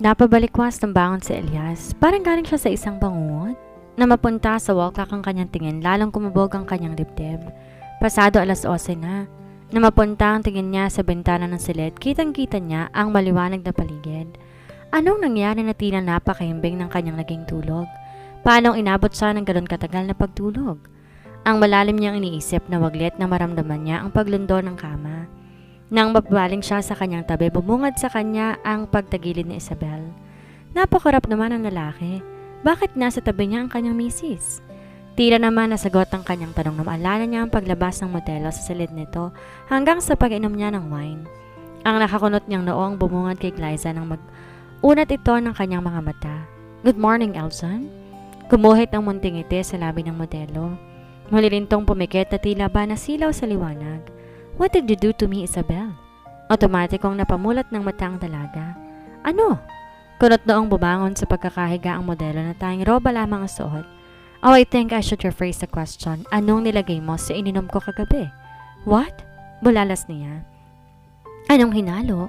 Napabalikwas ng bangon si Elias. Parang galing siya sa isang bangungot na mapunta sa wall clock ang kanyang tingin, lalong kumubog ang kanyang dibdib. Pasado 11:00 na mapunta ang tingin niya sa bintana ng silid, kitang-kita niya ang maliwanag na paligid. Anong nangyari na tila napakahimbing ng kanyang naging tulog? Paanong inabot siya ng gano'n katagal na pagtulog? Ang malalim niyang iniisip na waglit na maramdaman niya ang paglundo ng kama. Nang mapabaling siya sa kanyang tabi, bumungad sa kanya ang pagtagilid ni Isabel. Napakarap naman ang lalaki. Bakit nasa tabi niya ang kanyang misis? Tila naman nasagot ang kanyang tanong na maalala niya ang paglabas ng modelo sa silid nito hanggang sa pag-inom niya ng wine. Ang nakakunot niyang noong bumungad kay Glyza nang mag-unat ito ng kanyang mga mata. "Good morning, Elson." Gumuhit ang munting ngiti sa labi ng modelo. Muli rin tong pumikit na tila ba nasilaw sa liwanag. "What did you do to me, Isabel?" Otomatikong napamulat ng mata ang dalaga. "Ano?" Kunot noong bumangon sa pagkakahiga ang modelo na tanging roba lamang ang suot. "Oh, I think I should rephrase the question. Anong nilagay mo sa ininom ko kagabi?" "What?" Bulalas niya. "Anong hinalo?"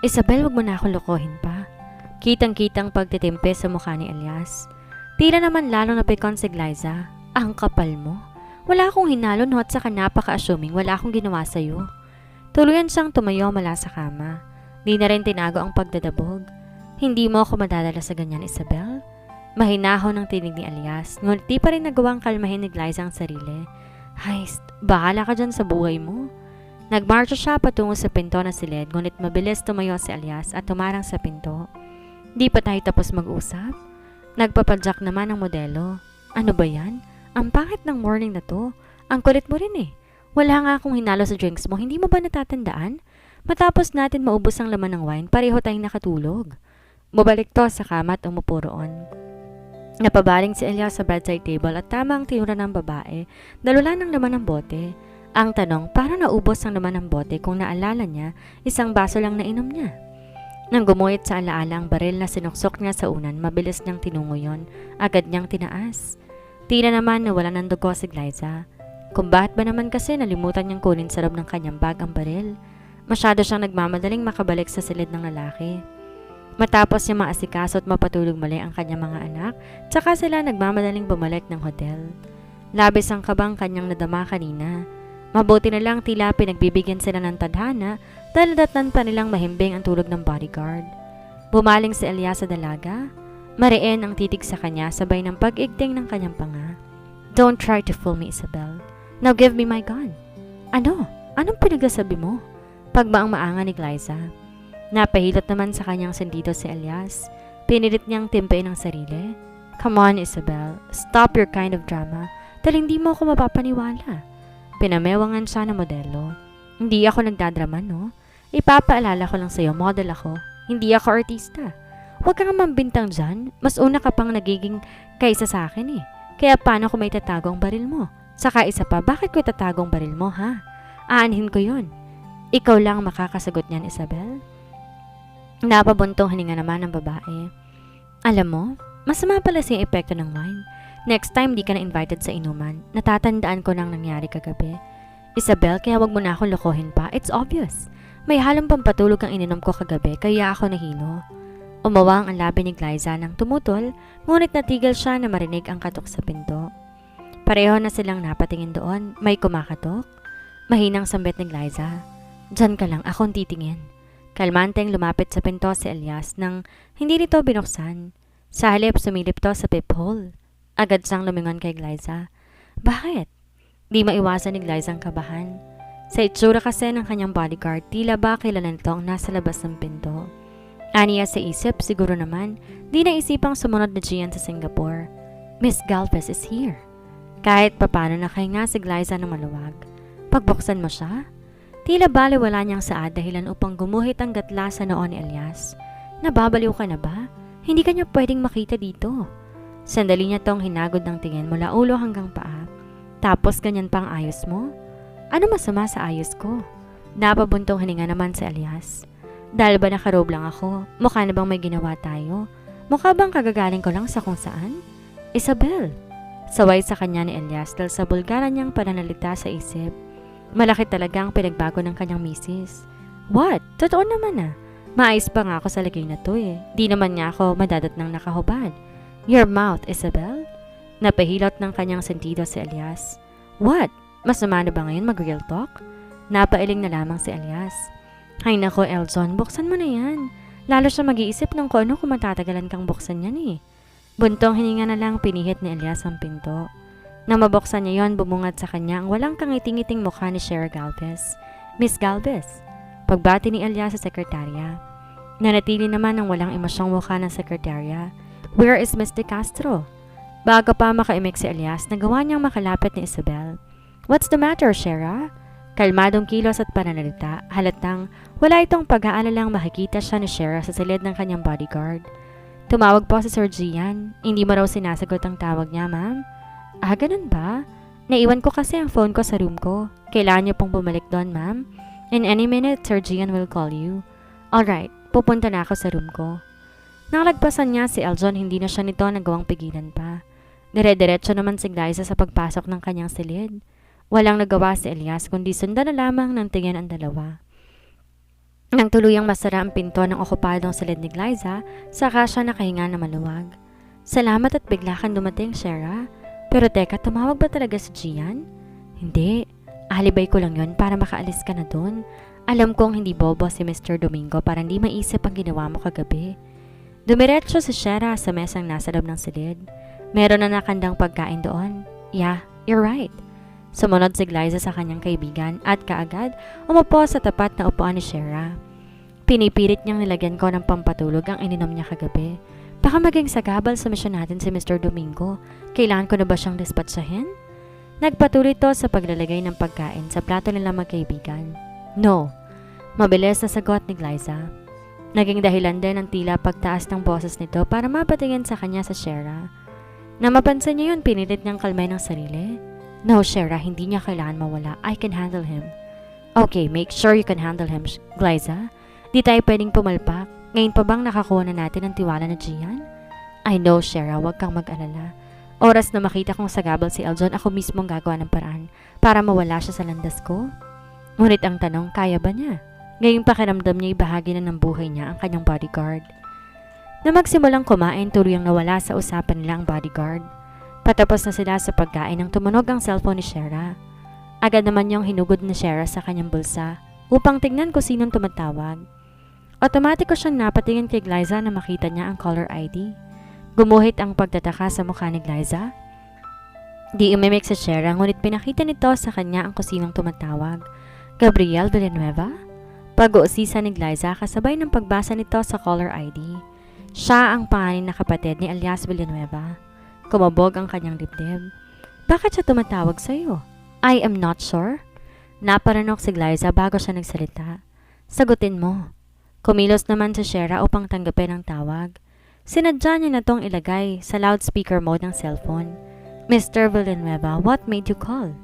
"Isabel, wag mo na akong lokohin pa." Kitang-kitang pagtitimpe sa mukha ni Elias. Tila naman lalo napikon si Glyza. "Ang kapal mo. Wala akong hinalo no at saka napaka-assuming wala akong ginawa sa'yo." Tuluyan siyang tumayo mula sa kama. Di na rin tinago ang pagdadabog. "Hindi mo ako madadala sa ganyan, Isabel?" Mahinahon ang tinig ni Elias, ngunit di pa rin nagawang kalmahin ni Glyza ang sarili. "Heist, bahala ka dyan sa buhay mo." Nagmarcha siya patungo sa pinto na silid, ngunit mabilis tumayo si Elias at tumarang sa pinto. "Di pa tayo tapos mag-usap?" Nagpapadyak naman ang modelo. "Ano ba yan? Ang pangit ng morning na to. Ang kulit mo rin eh. Wala nga akong hinalo sa drinks mo, hindi mo ba natatandaan? Matapos natin maubos ang laman ng wine, pareho tayong nakatulog." Bumalik to sa kama at umupo roon. Napabaling si Elias sa bedside table at tamang tinura ng babae, dalula ng laman ng bote. Ang tanong, paano naubos ang laman ng bote kung naalala niya, isang baso lang na inom niya? Nang gumuhit sa alaala ang baril na sinuksok niya sa unan, mabilis niyang tinungo yon, agad niyang tinaas. Tila naman nawala ng dugo si Glyza. Kung bakit ba naman kasi nalimutan niyang kunin sa loob ng kanyang bag ang baril. Masyado siyang nagmamadaling makabalik sa silid ng lalaki. Matapos niya maasikaso at mapatulog muli ang kanyang mga anak, tsaka sila nagmamadaling bumalik ng hotel. Labis ang kabang kanyang nadama kanina. Mabuti na lang tila pinagbibigyan sila ng tadhana dahil datnan pa nilang mahimbing ang tulog ng bodyguard. Bumaling si Elias sa dalaga. Mariin ang titig sa kanya sabay ng pag-igting ng kanyang panga. "Don't try to fool me, Isabel. Now give me my gun." "Ano? Anong pinagsasabi mo?" Pagbaang maanga ni Glyza. Napahilot naman sa kanyang sentido si Elias. Pinilit niyang timpein ang sarili. "Come on, Isabel. Stop your kind of drama. Dahil hindi mo ako mapapaniwala." Pinamewangan siya ng modelo. "Hindi ako nagdadrama, no? Ipapaalala ko lang sa'yo, model ako. Hindi ako artista. Huwag kang mambintang dyan. Mas una ka pang nagiging kaysa sa akin eh. Kaya paano ko may tatago ang baril mo? Saka isa pa, bakit ko itatago ang baril mo, ha? Aanhin ko yon. Ikaw lang makakasagot niyan, Isabel." Napabuntong hininga naman ng babae. "Alam mo, masama pala siyang epekto ng wine. Next time di ka na invited sa inuman. Natatandaan ko nang nangyari kagabi. Isabel, kaya wag mo na akong lokohin pa. It's obvious. May halong pampatulog ang ininom ko kagabi kaya ako nahilo." Umawang ang labi ni Glyza nang tumutol, ngunit natigil siya na marinig ang katok sa pinto. Pareho na silang napatingin doon. May kumakatok. Mahinang sambit ni Glyza. "Diyan ka lang, akong titingin." Kalmanteng lumapit sa pinto si Elias nang hindi nito binuksan. Sa halip sumilip to sa peephole. Agad siyang lumingon kay Glyza. "Bakit?" Di maiwasan ni Glyza ang kabahan. Sa itsura kasi ng kanyang bodyguard, tila ba kilala nito ang nasa labas ng pinto. Aniya sa isip, siguro naman, di naisipang sumunod na Gian sa Singapore. "Miss Galvez is here." Kahit papano nakahinga si Glyza ng maluwag. Pagbuksan mo siya? Tila baliwala niyang saad dahilan upang gumuhit ang gatla sa noon ni Elias. "Nababaliw ka na ba? Hindi ka niya pwedeng makita dito." Sandali niya tong hinagod ng tingin mula ulo hanggang paa. "Tapos ganyan pang ayos mo? Ano masama sa ayos ko?" Napabuntong hininga naman si Elias. "Dahil ba nakarobe lang ako? Mukha na bang may ginawa tayo? Mukha bang kagagaling ko lang sa kung saan?" "Isabel!" Saway sa kanya ni Elias dahil sa bulgaran niyang pananalita sa isip. Malaki talaga ang pinagbago ng kanyang misis. "What? Totoo naman ah. Maayos pa nga ako sa lagay na to eh. Di naman niya ako madadat ng nakahubad. Your mouth, Isabel? Napahilot ng kanyang sentido si Elias. What? Masama na ba ngayon mag-real talk? Napailing na lamang si Elias. Hay nako, Elson, buksan mo na yan. Lalo siya mag-iisip ng kung ano kung matatagalan kang buksan yan eh. Buntong hininga na lang pinihit ni Elias ang pinto. Nang mabuksan niya yon, bumungad sa kanya ang walang kangiting-ngiting mukha ni Shera Galvez. Miss Galvez. Pagbati ni Elias sa sekretarya. Nanatili naman ang walang emosyong mukha ng sekretarya. Where is Mr. Castro? Bago pa makaimik si Elias, nagawa niyang makalapit ni Isabel. What's the matter, Shera? Kalmadong kilos at pananalita, halatang wala itong pag-aalalang makikita siya ni Shera sa silid ng kanyang bodyguard. Tumawag po si Sir Gian. Hindi mo raw sinasagot ang tawag niya, ma'am? Ah, ganun ba? Naiwan ko kasi ang phone ko sa room ko. Kailangan niyo pong bumalik doon, ma'am. In any minute, Sir Gian will call you. Alright, pupunta na ako sa room ko. Nakalagpasan niya si Eljon, hindi na siya nito nagawang pigilan pa. Dire-diretso naman si Glyza sa pagpasok ng kanyang silid. Walang nagawa si Elias kundi sundan na lamang ng tingin ang dalawa. Nang tuluyang masara ang pinto ng okupadong silid ni Glyza, saka siya nakahinga na maluwag. Salamat at bigla kang dumating, Shera. Pero teka, tumawag ba talaga si Gian? Hindi. Alibay ko lang yon para makaalis ka na doon. Alam kong hindi bobo si Mr. Domingo para hindi maisip ang ginawa mo kagabi. Dumiretso si Shera sa mesang nasa loob ng silid. Meron na nakandang pagkain doon. Yeah, you're right. Sumunod si Glyza sa kanyang kaibigan at kaagad umupo sa tapat na upuan ni Shera. Pinipilit niyang nilagyan ko ng pampatulog ang ininom niya kagabi. Baka maging sagabal sa misyon natin si Mr. Domingo. Kailangan ko na ba siyang dispatsahin? Nagpatuloy to sa paglalagay ng pagkain sa plato nila magkaibigan. No. Mabilis na sagot ni Glyza. Naging dahilan din ang tila pagtaas ng boses nito para mapatingin sa kanya sa Shera. Na mapansin niya yun, pinilit niyang kalmay ng sarili. No, Shera, hindi niya kailangan mawala. I can handle him. Okay, make sure you can handle him, Glyza. Di tayo pwedeng pumalpak. Ngayon pa bang nakakuha na natin ang tiwala na Gian? I know, Shera, huwag kang mag-alala. Oras na makita kong sagabal si Eljon, ako mismong gagawa ng paraan para mawala siya sa landas ko. Ngunit ang tanong, kaya ba niya? Ngayong pakiramdam niya ibahagi na ng buhay niya ang kanyang bodyguard. Na magsimulang kumain, tuluyang nawala sa usapan nila ang bodyguard. Patapos na sila sa pagkain nang tumunog ang cellphone ni Shera. Agad naman niyang hinugod ni Shera sa kanyang bulsa upang tingnan kung sinong tumatawag. Otomatiko siyang napatingin kay Glyza na makita niya ang caller ID. Gumuhit ang pagtataka sa mukha ni Glyza. Di umimik si Shera ngunit pinakita nito sa kanya ang kung sinong tumatawag. Gabriel Villanueva? Pag-uusisa ni Glyza kasabay ng pagbasa nito sa caller ID. Siya ang pangalan na kapatid ni Elias Villanueva. Kumabog ang kanyang dibdib. Bakit siya tumatawag sa iyo? I am not sure. Naparanok si Glyza bago siya nagsalita. Sagutin mo. Kumilos naman si Shera upang tanggapin ang tawag. Sinadya niya na tong ilagay sa loudspeaker mode ng cellphone. Mr. Villanueva, what made you call?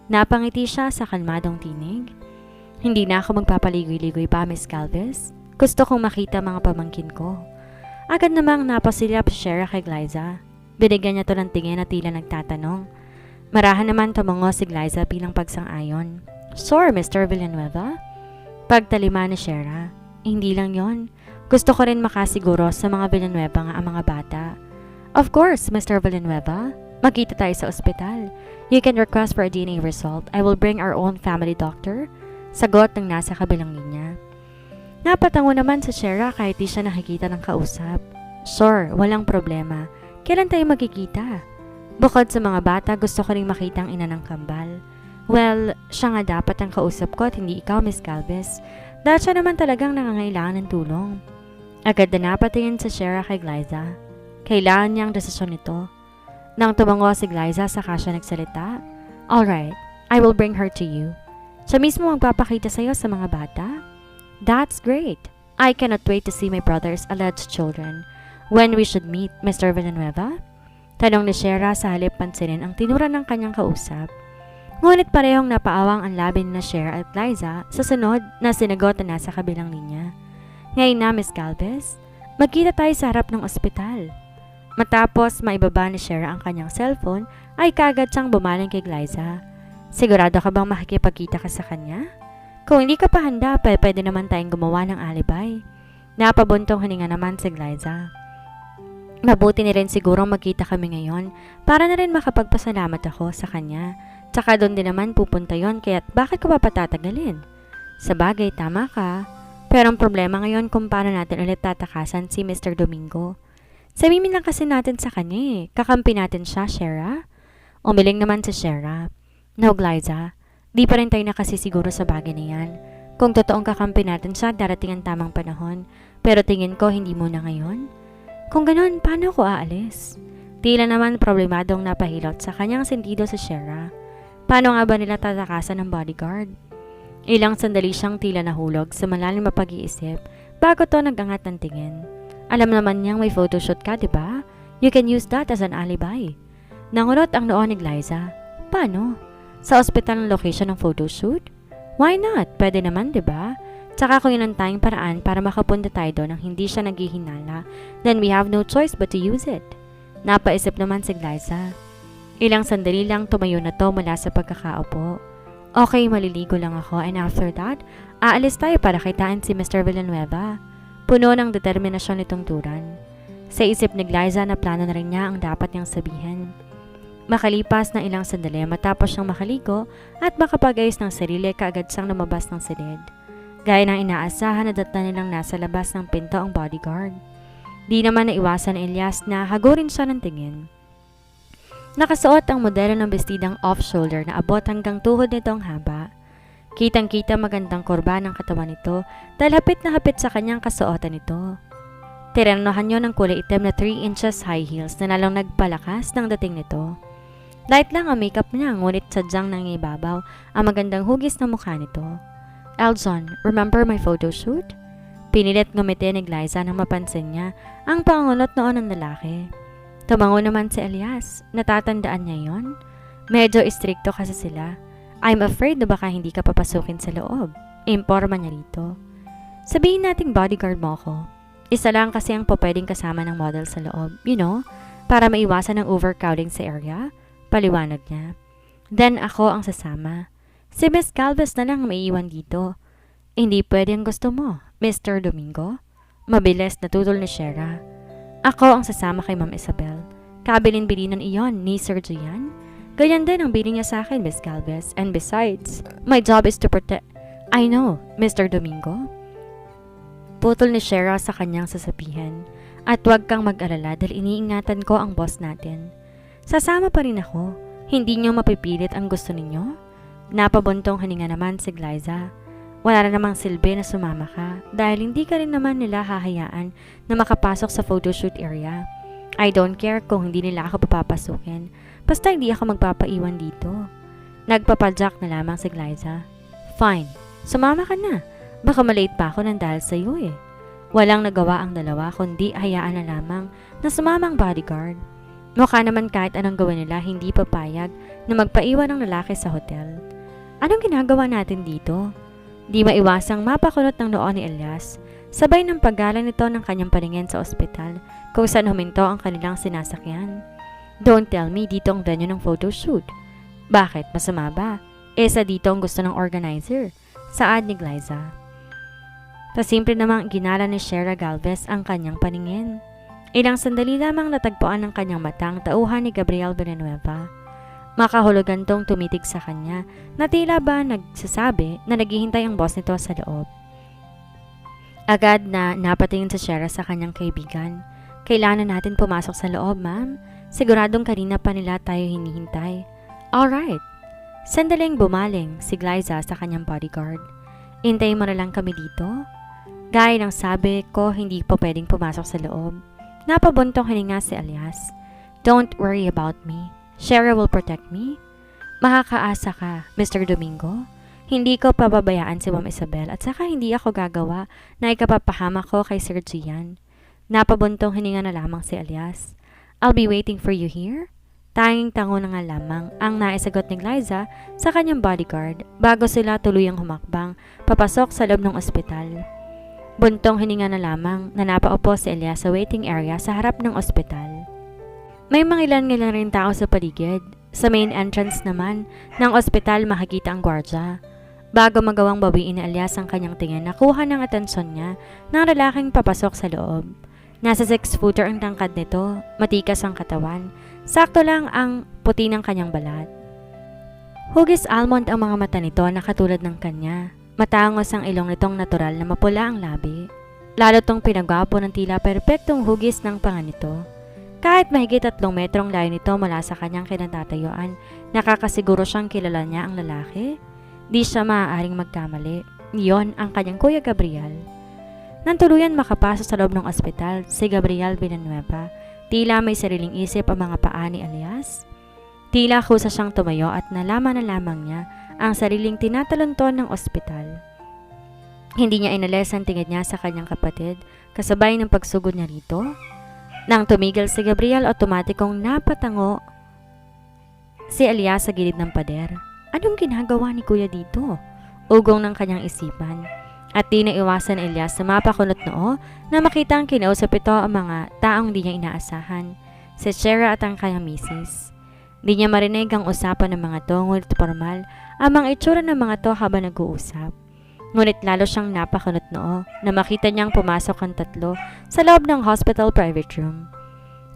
Napangiti siya sa kalmadong tinig. Hindi na ako magpapaligoy-ligoy pa, Miss Galvez. Gusto kong makita mga pamangkin ko. Agad namang napasilap si Shera kay Glyza. Binigyan niya to ng tingin na tila nagtatanong. Marahan naman tumango si Glyza bilang pagsang-ayon. Sure, Mr. Villanueva? Pagtalima ni Shera. Hindi lang yon. Gusto ko rin makasiguro sa mga Villanueva nga ang mga bata. Of course, Mr. Villanueva. Magkita tayo sa ospital. You can request for a DNA result. I will bring our own family doctor. Sagot ng nasa kabilang linya. Napatango naman si Shera kahit di siya nakikita ng kausap. Sure, walang problema. Kailan tayo magkikita? Bukod sa mga bata, gusto ko rin makita ang ina ng kambal. Well, siya nga dapat ang kausap ko at hindi ikaw, Miss Galvez. Dahil siya naman talagang nangangailangan ng tulong. Agad na napatingin sa Shera kay Glyza. Kailangan niya ang desisyon nito. Nang tumango si Glyza, saka siya nagsalita. Alright, I will bring her to you. Siya mismo magpapakita sa'yo sa mga bata? That's great. I cannot wait to see my brother's alleged children. When we should meet, Mr. Villanueva? Tanong ni Shera sa halip pansinin ang tinura ng kanyang kausap. Ngunit parehong napaawang ang labi na Shera at Glyza sa sunod na sinagot na nasa kabilang linya. Ngayon na, Miss Galvez, magkita tayo sa harap ng ospital. Matapos maibaba ni Shera ang kanyang cellphone, ay kaagad siyang bumaling kay Glyza. Sigurado ka bang makikipagkita ka sa kanya? Kung hindi ka pa handa, pwede naman tayong gumawa ng alibay. Napabuntong hininga naman si Glyza. Mabuti ni rin sigurong magkita kami ngayon para na rin makapagpasalamat ako sa kanya. Tsaka doon din naman pupunta yon, kaya't bakit ko pa patatagalin? Sabagay, tama ka. Pero ang problema ngayon kung paano natin ulit tatakasan si Mr. Domingo. Sabihin lang kasi natin sa kanya kakampi natin siya, Shera. Umiling naman si Shera. No, Glyza, di pa rin tayo nakasisiguro sa bagay na yan. Kung totoong kakampi natin siya, darating ang tamang panahon. Pero tingin ko hindi muna ngayon. Kung ganon, paano ko aalis? Tila naman problemadong napahilot sa kanyang sentido si Shera. Paano nga ba nila tatakasan ng bodyguard? Ilang sandali siyang tila nahulog sa malalim na pag-iisip bago to nagangat ng tingin. Alam naman niyang may photoshoot ka, diba? You can use that as an alibi. Nangurot ang noo ni Glyza. Paano? Sa ospital ng location ng photoshoot? Why not? Pwede naman, diba? Tsaka kung yun ang tayong paraan para makapunta tayo doon nang hindi siya naghihinala, then we have no choice but to use it. Napaisip naman si Glyza. Ilang sandali lang tumayo na to mula sa pagkakaupo. Okay, maliligo lang ako and after that, aalis tayo para kitain si Mr. Villanueva. Puno ng determinasyon nitong turan. Sa isip ni Glyza na plano na rin niya ang dapat niyang sabihin. Makalipas ng ilang sandali matapos siyang makaligo at makapag-ayos ng sarili kaagad siyang lumabas ng silid. Gaya ng inaasahan na datna nilang nasa labas ng pinto ang bodyguard. Di naman naiwasan ni Elias na hagurin siya ng tingin. Nakasuot ang modelo ng bestidang off-shoulder na abot hanggang tuhod nito ang haba. Kitang-kita magandang kurba ng katawan nito dahil hapit na hapit sa kanyang kasuotan nito. Tiranohan niyo ng kulay itim na 3 inches high heels na lalong nagpalakas ng dating nito. Light lang ang makeup niya ngunit sadyang nangibabaw ang magandang hugis na mukha nito. Eljon, remember my photo shoot? Pinilit ngumiti ni Glyza nang mapansin niya ang pangungulot noon ng lalaki. Tumango naman si Elias. Natatandaan niya yon? Medyo istrikto kasi sila. I'm afraid na baka hindi ka papasukin sa loob. Imporma niya rito. Sabihin nating bodyguard mo ako. Isa lang kasi ang pwedeng kasama ng model sa loob. You know, para maiwasan ng overcrowding sa area. Paliwanag niya. Then ako ang sasama. Si Miss Galvez na lang may iwan dito. Hindi pwede ang gusto mo, Mr. Domingo. Mabilis natutol ni Shera. Ako ang sasama kay Ma'am Isabel. Kabilin-bilinan iyon ni Sir Gian. Ganyan din ang bilin niya sa akin, Miss Galvez. And besides, my job is to protect... I know, Mr. Domingo. Putol ni Shera sa kanyang sasabihin. At huwag kang mag-alala dahil iniingatan ko ang boss natin. Sasama pa rin ako. Hindi niyo mapipilit ang gusto ninyo? Napabuntong hininga naman si Glyza. Wala na namang silbi na sumama ka dahil hindi ka rin naman nila hahayaan na makapasok sa photoshoot area. I don't care kung hindi nila ako papapasukin. Basta hindi ako magpapaiwan dito. Nagpapadyak na lamang si Glyza. Fine, sumama ka na. Baka malate pa ako ng dahil sa iyo eh. Walang nagawa ang dalawa kundi hayaan na lamang na sumama ang bodyguard. Mukha naman kahit anong gawin nila hindi papayag na magpaiwan ng lalaki sa hotel. Anong ginagawa natin dito? Di maiwasang mapakulot ng noo ni Elias, sabay ng paggalang nito ng kanyang paningin sa ospital kung saan huminto ang kanilang sinasakyan. Don't tell me dito ang venue ng photoshoot. Bakit? Masama ba? Sa dito ang gusto ng organizer. Saad ni Glyza. Pasimple namang ginala ni Shera Galvez ang kanyang paningin. Ilang sandali lamang natagpuan ng kanyang matang tauhan ni Gabriel Villanueva. Makahulugan tong tumitig sa kanya na tila ba nagsasabi na naghihintay ang boss nito sa loob. Agad na napatingin si Shera sa kanyang kaibigan. Kailangan natin pumasok sa loob, ma'am. Siguradong kanina pa nila tayo hinihintay. Alright. Sandaling bumaling si Glyza sa kanyang bodyguard. Hintayin mo na lang kami dito. Gaya ng sabi ko, hindi po pwedeng pumasok sa loob. Napabuntong hininga si Elias. Don't worry about me. Shera will protect me. Makakaasa ka, Mr. Domingo. Hindi ko pababayaan si Ma'am Isabel at saka hindi ako gagawa na ikapapahamak ko kay Sir Gian. Napabuntong hininga na lamang si Elias. I'll be waiting for you here. Tanging tango na nga lamang ang naisagot ni Glyza sa kanyang bodyguard bago sila tuluyang humakbang papasok sa loob ng ospital. Buntong hininga na lamang na napaupo si Elias sa waiting area sa harap ng ospital. May mga ilan rin tao sa paligid. Sa main entrance naman ng ospital makikita ang gwardya. Bago magawang bawiin ni Elias ang kanyang tingin, nakuha ng atensyon niya ng lalaking papasok sa loob. Nasa 6-footer ang tangkad nito, matikas ang katawan, sakto lang ang puti ng kanyang balat. Hugis almond ang mga mata nito na katulad ng kanya. Matangos ang ilong nitong natural na mapula ang labi. Lalo tong pinagwapo ng tila perpektong hugis ng panga nito. Kahit mahigit 3 metrong layo nito mula sa kanyang kinatatayuan, nakakasiguro siyang kilala niya ang lalaki. Di siya maaaring magkamali. Iyon ang kanyang Kuya Gabriel. Nang tuluyan makapasok sa loob ng ospital, si Gabriel Villanueva, tila may sariling isip ang mga paa ni Elias. Tila kusa siyang tumayo at nalaman na lamang niya ang sariling tinatalonton ng ospital. Hindi niya inalis ang tingin niya sa kanyang kapatid, kasabay ng pagsugod niya rito. Nang tumigil si Gabriel, otomatikong napatango si Elias sa gilid ng pader. Anong ginagawa ni Kuya dito? Ugong ng kanyang isipan. At di na iwasan ni Elias na mapakunot noo na makita ang kinausap ito ang mga taong di niya inaasahan, si Shera at ang kanyang misis. Di niya marinig ang usapan ng mga to, ngunit formal ang mga itsura ng mga to habang nag-uusap. Ngunit lalo siyang napakunot noo na makita niyang pumasok ang 3 sa loob ng hospital private room.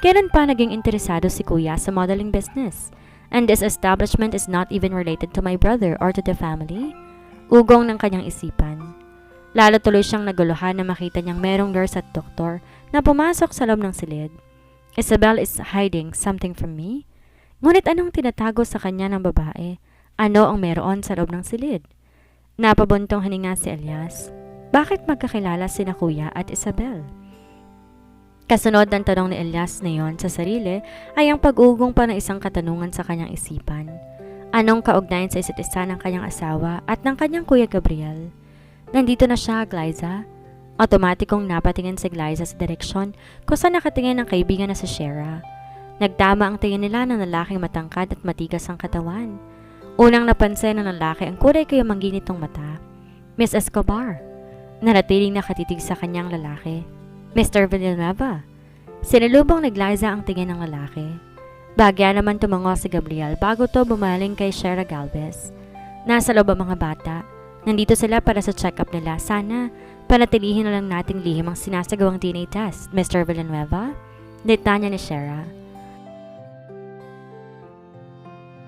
Kailan pa naging interesado si Kuya sa modeling business? And this establishment is not even related to my brother or to the family? Ugong ng kanyang isipan. Lalo tuloy siyang naguluhan na makita niyang merong nurse at doktor na pumasok sa loob ng silid. Isabel is hiding something from me? Ngunit anong tinatago sa kanya ng babae? Ano ang meron sa loob ng silid? Napabuntong hininga si Elias. Bakit magkakilala sina Kuya at Isabel? Kasunod ng tanong ni Elias na yon sa sarili ay ang pag-ugong pa ng isang katanungan sa kanyang isipan. Anong kaugnayan sa isa't isa ng kanyang asawa at ng kanyang Kuya Gabriel? Nandito na siya, Glyza. Otomatikong napatingin si Glyza sa direksyon kung saan nakatingin ang kaibigan na si Shera. Nagtama ang tingin nila ng lalaking matangkad at matigas ang katawan. Unang napansin ng lalaki ang kulay kayamanggi nitong mata. Miss Escobar. Naratiling nakatitig sa kanyang lalaki. Mr. Villanueva. Sinalubong ni Glyza ang tingin ng lalaki. Bagya naman tumango si Gabriel bago to bumaling kay Shera Galvez. Nasa loob ang mga bata. Nandito sila para sa check-up nila. Sana panatilihin na lang nating lihim ang sinasagawang DNA test, Mr. Villanueva. Detanya ni Shera.